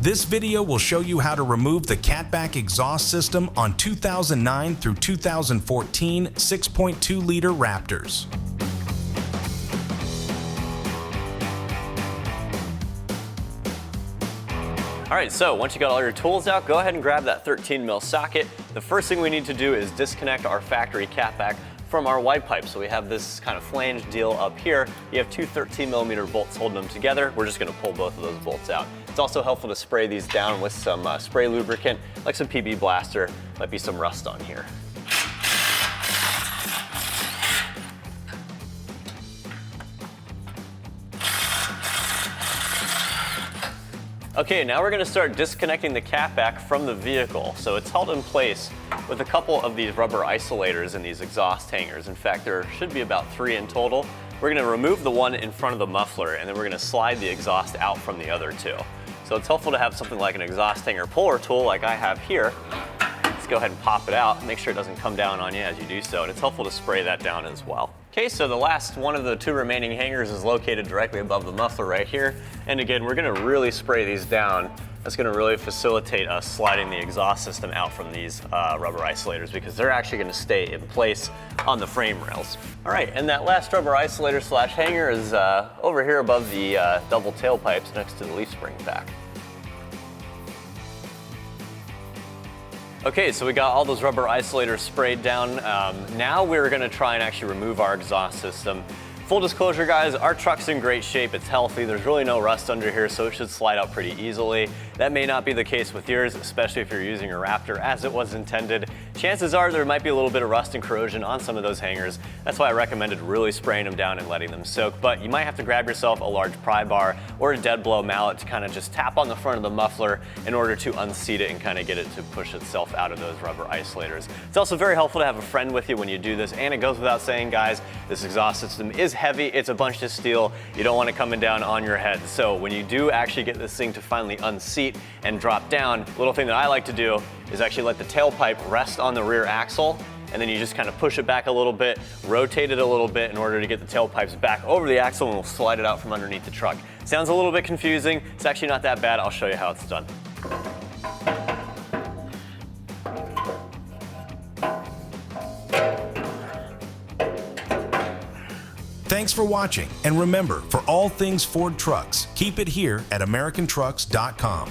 This video will show you how to remove the catback exhaust system on 2009 through 2014 6.2-liter Raptors. All right, so once you got all your tools out, go ahead and grab that 13mm socket. The first thing we need to do is disconnect our factory catback from our wide pipe. So we have this kind of flange deal up here. You have two 13mm bolts holding them together. We're just gonna pull both of those bolts out. It's also helpful to spray these down with some spray lubricant, like some PB Blaster. Might be some rust on here. Okay, now we're gonna start disconnecting the catback from the vehicle. So it's held in place with a couple of these rubber isolators in these exhaust hangers. In fact, there should be about 3 in total. We're gonna remove the one in front of the muffler, and then we're gonna slide the exhaust out from the other 2. So it's helpful to have something like an exhaust hanger puller tool like I have here. Let's go ahead and pop it out, make sure it doesn't come down on you as you do so, and it's helpful to spray that down as well. Okay, so the last one of the 2 remaining hangers is located directly above the muffler right here. And again, we're gonna really spray these down. That's gonna really facilitate us sliding the exhaust system out from these rubber isolators, because they're actually gonna stay in place on the frame rails. All right, and that last rubber isolator slash hanger is over here above the double tailpipes next to the leaf spring pack. Okay, so we got all those rubber isolators sprayed down. Now we're gonna try and actually remove our exhaust system. Full disclosure, guys, our truck's in great shape, it's healthy, there's really no rust under here, so it should slide out pretty easily. That may not be the case with yours, especially if you're using a Raptor as it was intended. Chances are there might be a little bit of rust and corrosion on some of those hangers. That's why I recommended really spraying them down and letting them soak, but you might have to grab yourself a large pry bar or a dead blow mallet to kind of just tap on the front of the muffler in order to unseat it and kind of get it to push itself out of those rubber isolators. It's also very helpful to have a friend with you when you do this, and it goes without saying, guys, this exhaust system is heavy, it's a bunch of steel, you don't want it coming down on your head. So when you do actually get this thing to finally unseat and drop down, a little thing that I like to do is actually let the tailpipe rest on the rear axle, and then you just kind of push it back a little bit, rotate it a little bit in order to get the tailpipes back over the axle, and we'll slide it out from underneath the truck. Sounds a little bit confusing, it's actually not that bad. I'll show you how it's done. Thanks for watching, and remember, for all things Ford trucks, keep it here at AmericanTrucks.com.